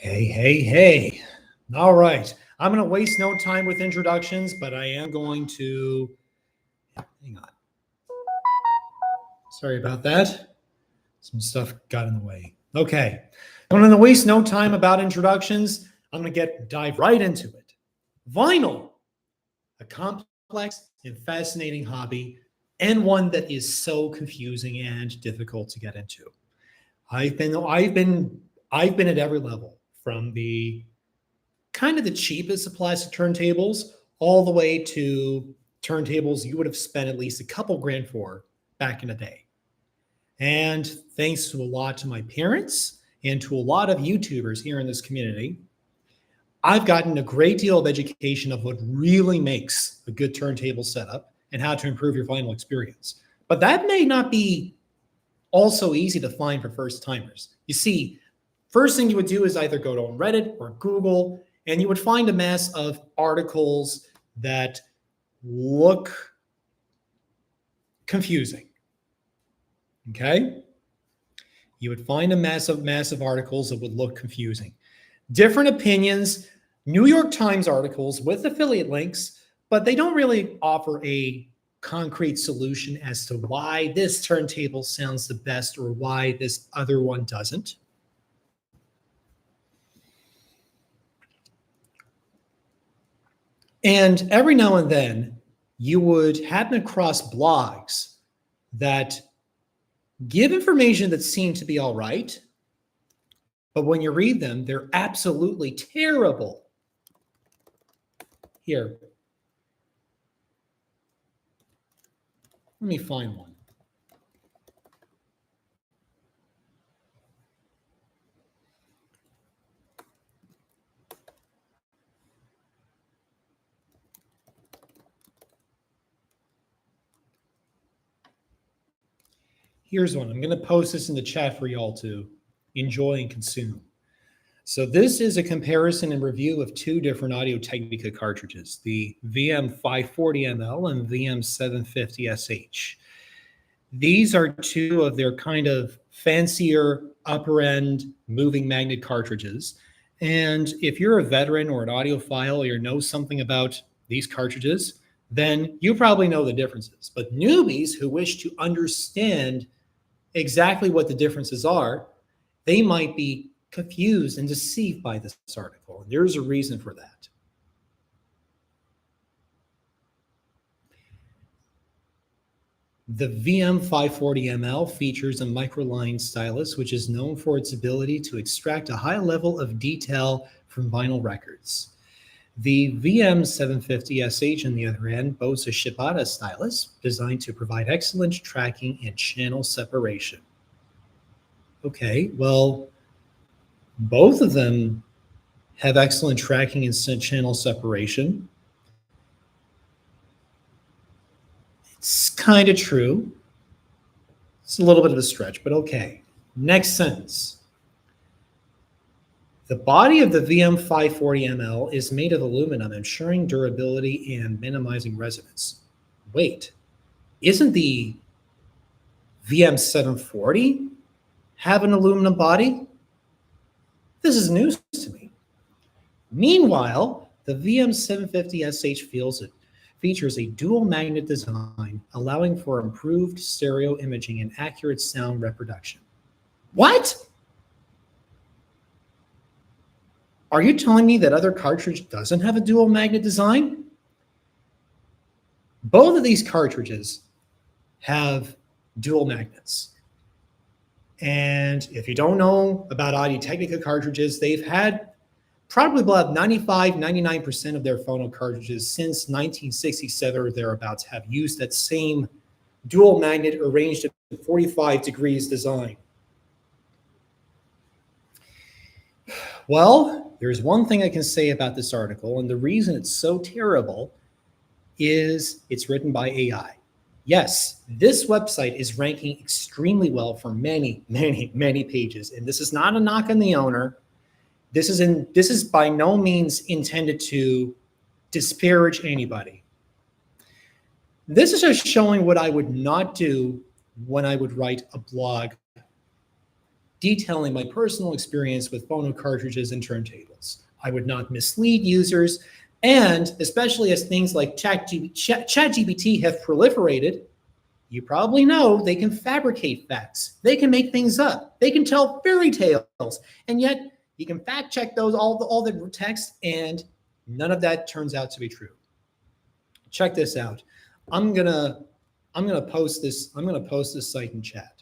Hey. All right. I'm going to waste no time with introductions, but I am going to, hang on. Sorry about that. Some stuff got in the way. Okay. I'm going to waste no time about introductions. I'm going to dive right into it. Vinyl, a complex and fascinating hobby, and one that is so confusing and difficult to get into. I've been at every level, from the kind of the cheapest of plastic turntables all the way to turntables you would have spent at least a couple grand for back in the day. And thanks to a lot to my parents and to a lot of YouTubers here in this community, I've gotten a great deal of education of what really makes a good turntable setup and how to improve your vinyl experience. But that may not be also easy to find for first timers. You see, first thing you would do is either go to Reddit or Google, and you would find a mess of articles that look confusing. Okay? You would find a massive articles that would look confusing. Different opinions, New York Times articles with affiliate links, but they don't really offer a concrete solution as to why this turntable sounds the best or why this other one doesn't. And every now and then, you would happen across blogs that give information that seem to be all right, but when you read them, they're absolutely terrible. Here, let me find one. Here's one. I'm going to post this in the chat for y'all to enjoy and consume. So this is a comparison and review of two different Audio-Technica cartridges, the VM540ml and VM750sh. These are two of their kind of fancier upper-end moving magnet cartridges. And if you're a veteran or an audiophile or you know something about these cartridges, then you probably know the differences. But newbies who wish to understand exactly what the differences are, they might be confused and deceived by this article. And there's a reason for that. The VM540ml features a microline stylus, which is known for its ability to extract a high level of detail from vinyl records. The VM750sh, on the other hand, boasts a Shibata stylus designed to provide excellent tracking and channel separation. Okay, well, both of them have excellent tracking and channel separation. It's kind of true. It's a little bit of a stretch, but okay. Next sentence. The body of the VM540ml is made of aluminum, ensuring durability and minimizing resonance. Wait, isn't the VM740 have an aluminum body? This is news to me. Meanwhile, the VM750sh features a dual magnet design, allowing for improved stereo imaging and accurate sound reproduction. What? Are you telling me that other cartridge doesn't have a dual magnet design? Both of these cartridges have dual magnets. And if you don't know about Audio-Technica cartridges, they've had probably about 95, 99% of their phono cartridges since 1967 or thereabouts have used that same dual magnet arranged at 45 degrees design. Well, there's one thing I can say about this article, and the reason it's so terrible is it's written by AI. Yes, this website is ranking extremely well for many pages, and this is not a knock on the owner. This is by no means intended to disparage anybody. This is just showing what I would not do when I would write a blog detailing my personal experience with phono cartridges and turntables. I would not mislead users, and especially as things like ChatGPT have proliferated, you probably know they can fabricate facts. They can make things up. They can tell fairy tales, and yet you can fact check those all the text, and none of that turns out to be true. Check this out. I'm gonna post this. I'm gonna post this site in chat.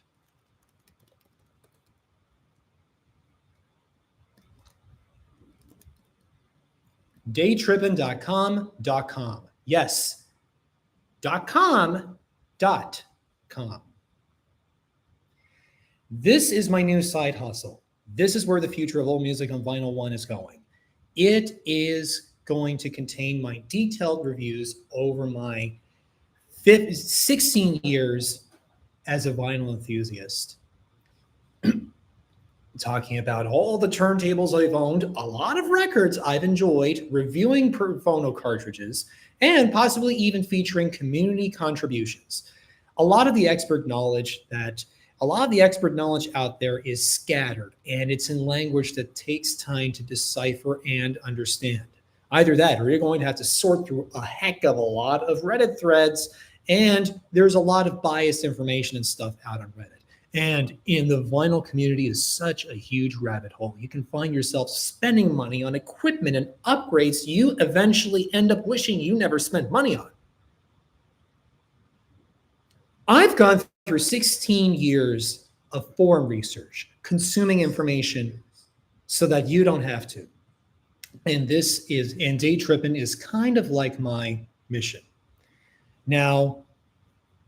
Daytrippin.com. Yes, .com. This is my new side hustle. This is where the future of Old Music on Vinyl 1 is going. It is going to contain my detailed reviews over my 16 years as a vinyl enthusiast. Talking about all the turntables I've owned, a lot of records I've enjoyed, reviewing phono cartridges, and possibly even featuring community contributions. A lot of the expert knowledge out there is scattered, and it's in language that takes time to decipher and understand. Either that, or you're going to have to sort through a heck of a lot of Reddit threads, and there's a lot of biased information and stuff out on Reddit. And in the vinyl community is such a huge rabbit hole. You can find yourself spending money on equipment and upgrades you eventually end up wishing you never spent money on. I've gone through 16 years of forum research, consuming information so that you don't have to. And Day Trippin' is kind of like my mission. Now,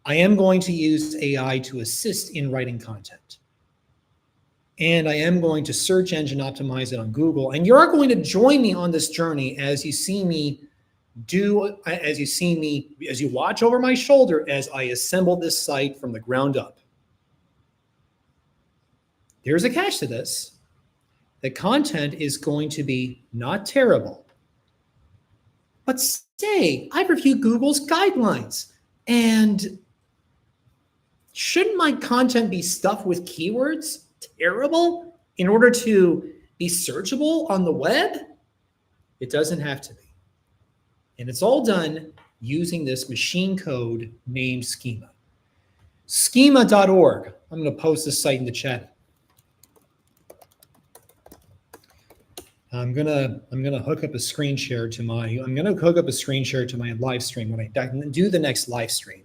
I am going to use AI to assist in writing content. And I am going to search engine optimize it on Google. And you're going to join me on this journey as you watch over my shoulder as I assemble this site from the ground up. There's a catch to this. The content is going to be not terrible. But say, I reviewed Google's guidelines, and shouldn't my content be stuffed with keywords? Terrible? In order to be searchable on the web? It doesn't have to be. And it's all done using this machine code named Schema. Schema.org. I'm going to post this site in the chat. I'm gonna hook up a screen share to my live stream when I do the next live stream.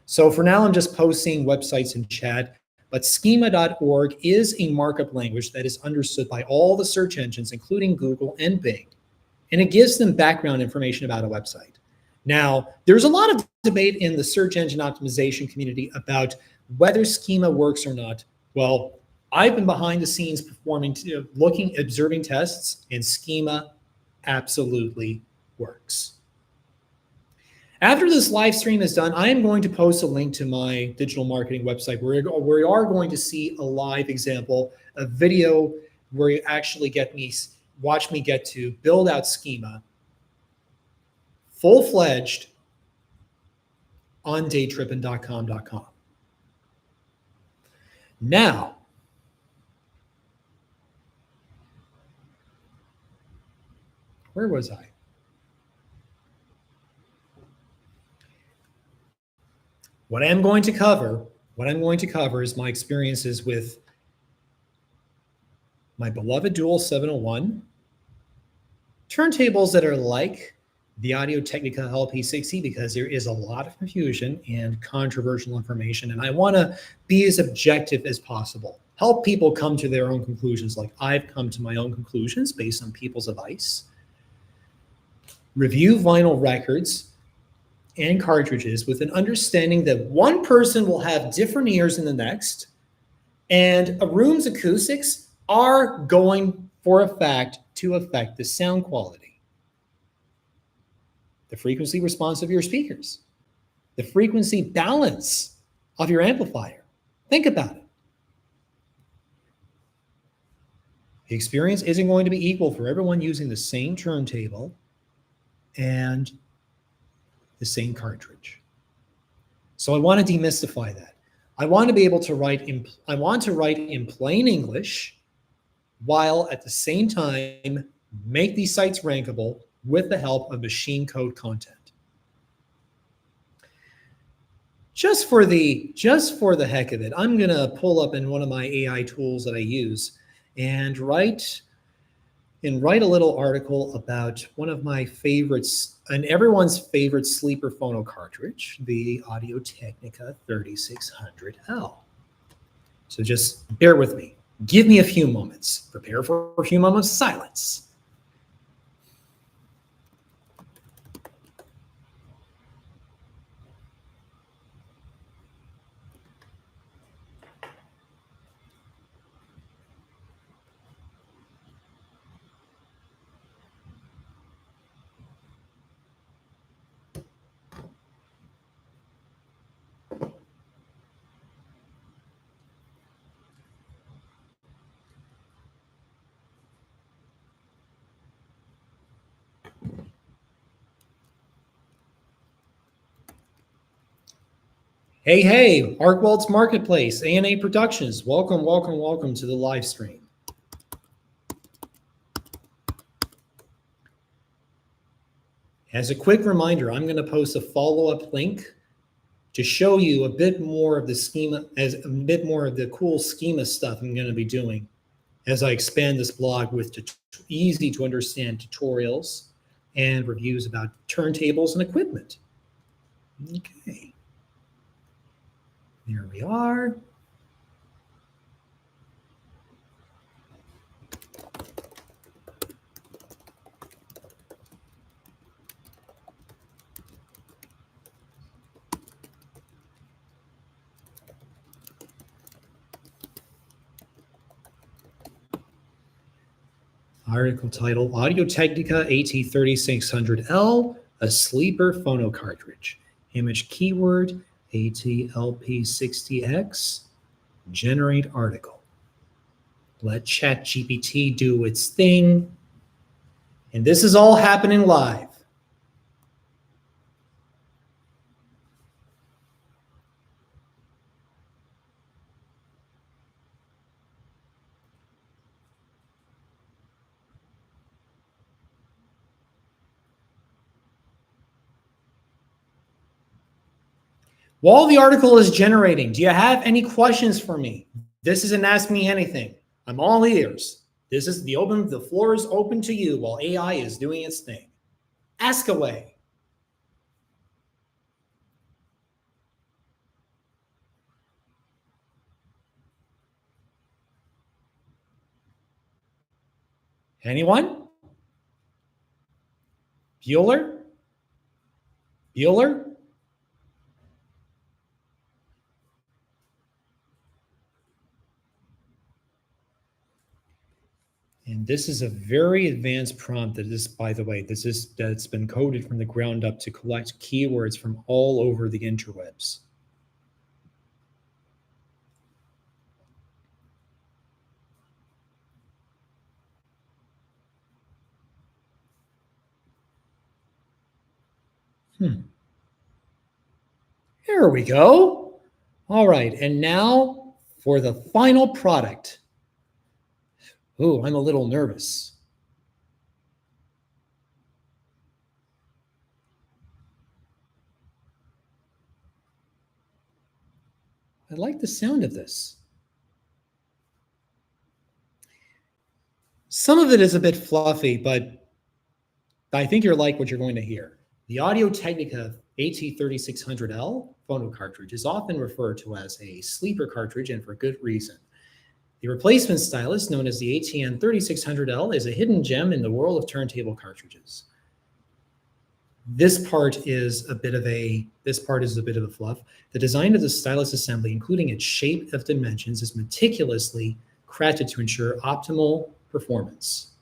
So for now, I'm just posting websites in chat, but schema.org is a markup language that is understood by all the search engines, including Google and Bing, and it gives them background information about a website. Now, there's a lot of debate in the search engine optimization community about whether schema works or not. Well, I've been behind the scenes observing tests, and schema absolutely works. After this live stream is done, I am going to post a link to my digital marketing website where you are going to see a live example, a video where you actually watch me get to build out schema full-fledged on daytrippin.com. Now, where was I? What I'm going to cover is my experiences with my beloved Dual 701, turntables that are like the Audio-Technica LP60, because there is a lot of confusion and controversial information, and I want to be as objective as possible. Help people come to their own conclusions like I've come to my own conclusions based on people's advice. Review vinyl records and cartridges with an understanding that one person will have different ears than the next, and a room's acoustics are going for a fact to affect the sound quality. The frequency response of your speakers, the frequency balance of your amplifier. Think about it. The experience isn't going to be equal for everyone using the same turntable and the same cartridge. So I want to demystify that. I want to be able to write in plain English, while at the same time make these sites rankable with the help of machine code content. Just for the heck of it, I'm gonna pull up in one of my AI tools that I use and write a little article about one of my favorites and everyone's favorite sleeper phono cartridge, the Audio-Technica 3600L. So just bear with me. Give me a few moments. Prepare for a few moments of silence. Hey, Arkwald's Marketplace, A&A Productions. Welcome to the live stream. As a quick reminder, I'm going to post a follow-up link to show you a bit more of the schema, a bit more of the cool schema stuff I'm going to be doing as I expand this blog with easy to understand tutorials and reviews about turntables and equipment. Okay. There we are. Article title, Audio-Technica AT3600L, a sleeper phono cartridge. Image keyword, ATLP60X, generate article. Let ChatGPT do its thing. And this is all happening live. While the article is generating, do you have any questions for me? This isn't Ask Me Anything. I'm all ears. The floor is open to you while AI is doing its thing. Ask away. Anyone? Bueller? Bueller? And this is a very advanced prompt by the way, that's been coded from the ground up to collect keywords from all over the interwebs. There we go. All right, and now for the final product. Ooh, I'm a little nervous. I like the sound of this. Some of it is a bit fluffy, but I think you'll like what you're going to hear. The Audio-Technica AT3600L phono cartridge is often referred to as a sleeper cartridge, and for good reason. The replacement stylus, known as the ATN3600L, is a hidden gem in the world of turntable cartridges. This part is a bit of a fluff. The design of the stylus assembly, including its shape of dimensions, is meticulously crafted to ensure optimal performance.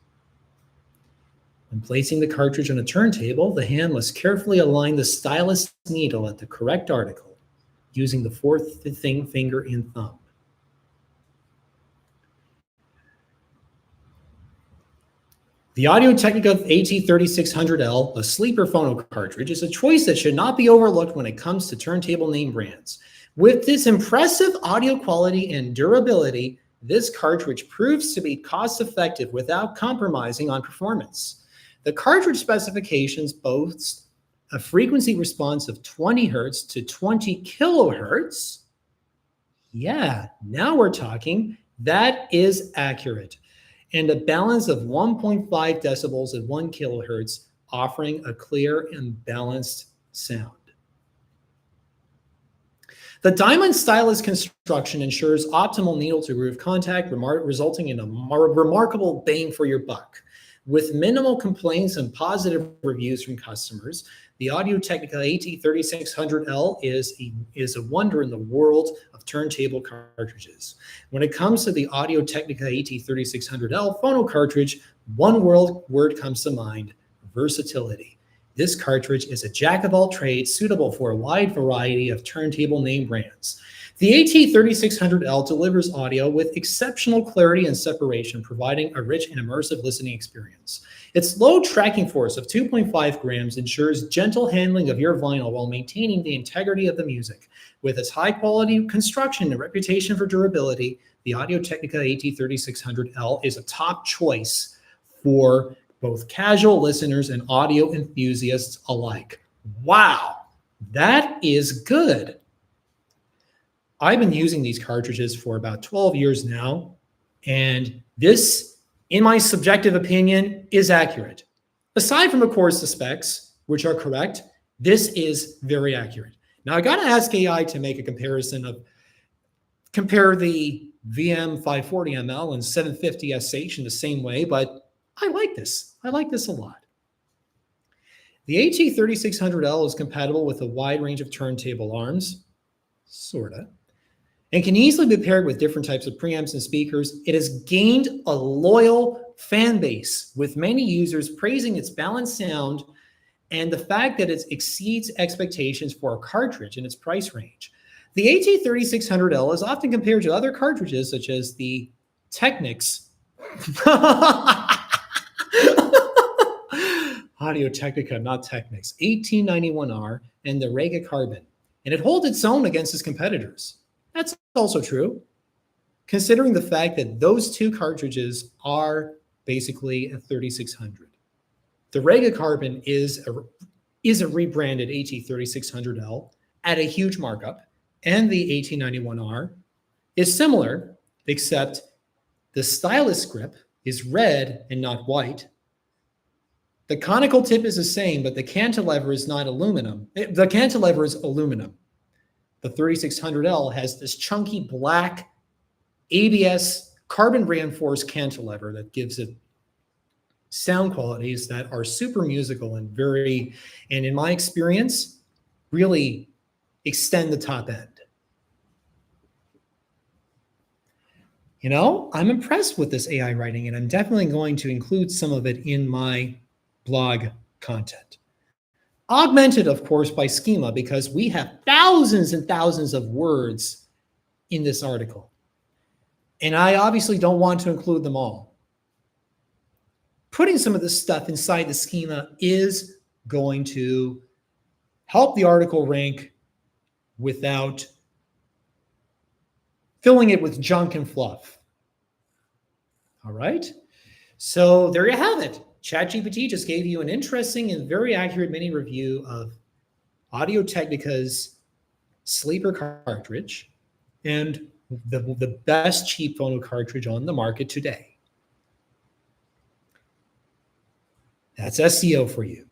When placing the cartridge on a turntable, the hand must carefully align the stylus needle at the correct article using the fourth finger and thumb. The Audio-Technica AT3600L, a sleeper phono cartridge, is a choice that should not be overlooked when it comes to turntable name brands. With this impressive audio quality and durability, this cartridge proves to be cost-effective without compromising on performance. The cartridge specifications boast a frequency response of 20 hertz to 20 kilohertz. Yeah, now we're talking. That is accurate. And a balance of 1.5 decibels at 1 kilohertz, offering a clear and balanced sound. The diamond stylus construction ensures optimal needle-to-groove contact, resulting in a remarkable bang for your buck. With minimal complaints and positive reviews from customers, the Audio-Technica AT3600L is a wonder in the world of turntable cartridges. When it comes to the Audio-Technica AT3600L phono cartridge, one word comes to mind: versatility. This cartridge is a jack of all trades, suitable for a wide variety of turntable name brands. The AT3600L delivers audio with exceptional clarity and separation, providing a rich and immersive listening experience. Its low tracking force of 2.5 grams ensures gentle handling of your vinyl while maintaining the integrity of the music. With its high-quality construction and reputation for durability, the Audio-Technica AT3600L is a top choice for both casual listeners and audio enthusiasts alike. Wow, that is good. I've been using these cartridges for about 12 years now, and this, in my subjective opinion, is accurate. Aside from, of course, the specs, which are correct, this is very accurate. Now, I got to ask AI to make a comparison compare the VM540ml and 750SH in the same way, but I like this. I like this a lot. The AT3600L is compatible with a wide range of turntable arms, sorta, and can easily be paired with different types of preamps and speakers. It has gained a loyal fan base, with many users praising its balanced sound and the fact that it exceeds expectations for a cartridge in its price range. The AT3600L is often compared to other cartridges such as the Technics Audio-Technica, not Technics, 1891R, and the Rega Carbon, and it holds its own against its competitors. That's also true, considering the fact that those two cartridges are basically a 3600. The Rega Carbon is a rebranded AT3600L at a huge markup, and the 1891R is similar, except the stylus grip is red and not white. The conical tip is the same, but the cantilever is not aluminum. The cantilever is aluminum. The 3600L has this chunky black ABS carbon reinforced cantilever that gives it sound qualities that are super musical and in my experience, really extend the top end. You know, I'm impressed with this AI writing, and I'm definitely going to include some of it in my blog content. Augmented, of course, by schema, because we have thousands and thousands of words in this article. And I obviously don't want to include them all. Putting some of this stuff inside the schema is going to help the article rank without filling it with junk and fluff. All right? So there you have it. ChatGPT just gave you an interesting and very accurate mini review of Audio-Technica's sleeper cartridge and the best cheap phono cartridge on the market today. That's SEO for you.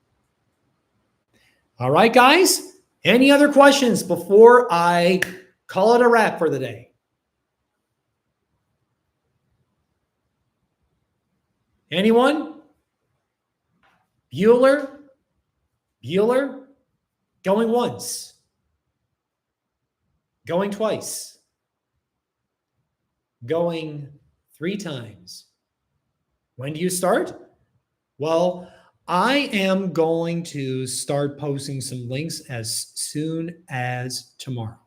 All right, guys. Any other questions before I call it a wrap for the day? Anyone? Bueller? Going once. Going twice. Going 3 times. When do you start? Well, I am going to start posting some links as soon as tomorrow.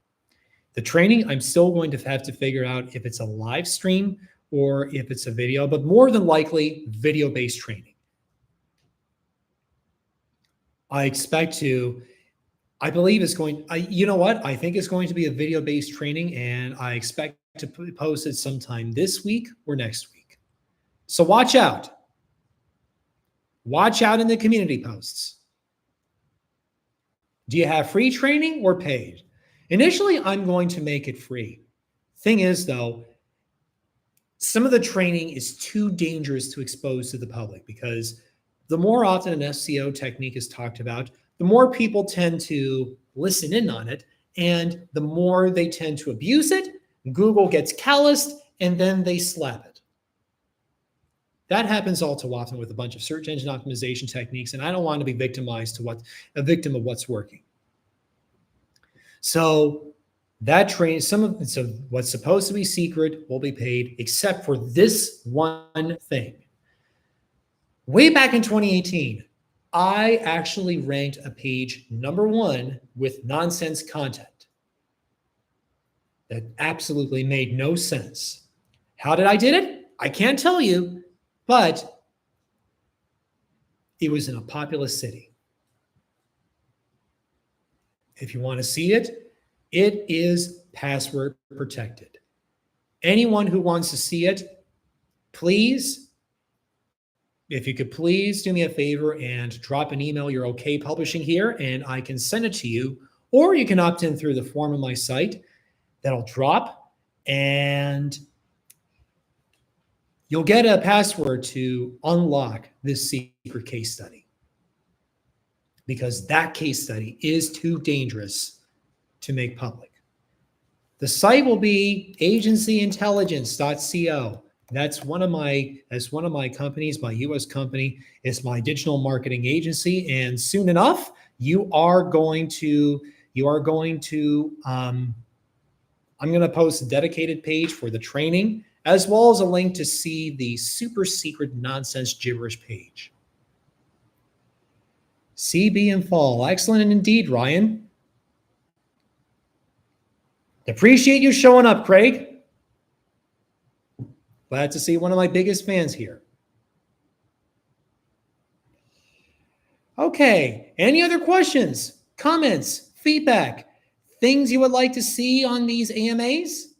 The training, I'm still going to have to figure out if it's a live stream or if it's a video, but more than likely video-based training. I expect to I believe it's going, you know what? I think it's going to be a video-based training, and I expect to post it sometime this week or next week. So watch out. Watch out in the community posts. Do you have free training or paid? Initially, I'm going to make it free. Thing is, though, some of the training is too dangerous to expose to the public, because the more often an SEO technique is talked about, the more people tend to listen in on it, and the more they tend to abuse it. Google gets calloused, and then they slap it. That happens all too often with a bunch of search engine optimization techniques, and I don't want to be victimized to a victim of what's working. So that training, so what's supposed to be secret will be paid, except for this one thing. Way back in 2018, I actually ranked a page #1 with nonsense content that absolutely made no sense. How did I did it? I can't tell you, but it was in a populous city. If you want to see it, it is password protected. Anyone who wants to see it, please, if you could please do me a favor and drop an email, you're okay publishing here, and I can send it to you, or you can opt in through the form on my site that'll drop, and you'll get a password to unlock this secret case study, because that case study is too dangerous to make public. The site will be agencyintelligence.co. That's one of my companies, my US company. It's my digital marketing agency. And soon enough, I'm going to post a dedicated page for the training, as well as a link to see the super secret nonsense gibberish page. CB in fall. Excellent indeed, Ryan. Appreciate you showing up, Craig. Glad to see one of my biggest fans here. Okay, any other questions, comments, feedback, things you would like to see on these AMAs?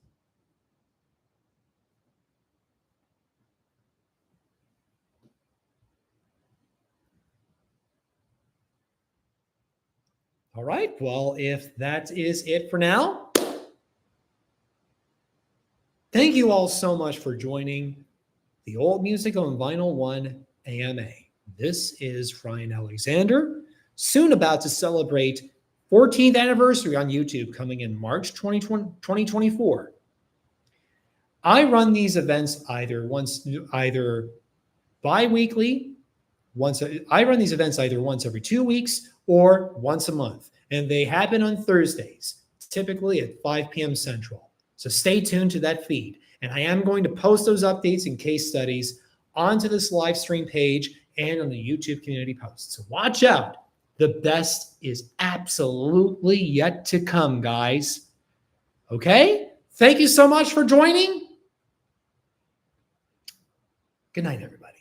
All right, well, if that is it for now, thank you all so much for joining the Old Music on Vinyl 1 AMA. This is Ryan Alexander, soon about to celebrate 14th anniversary on YouTube, coming in March 2024. I run these events either bi-weekly, I run these events either once every 2 weeks or once a month, and they happen on Thursdays, typically at 5 p.m. Central. So stay tuned to that feed. And I am going to post those updates and case studies onto this live stream page and on the YouTube community post. So watch out. The best is absolutely yet to come, guys. Okay? Thank you so much for joining. Good night, everybody.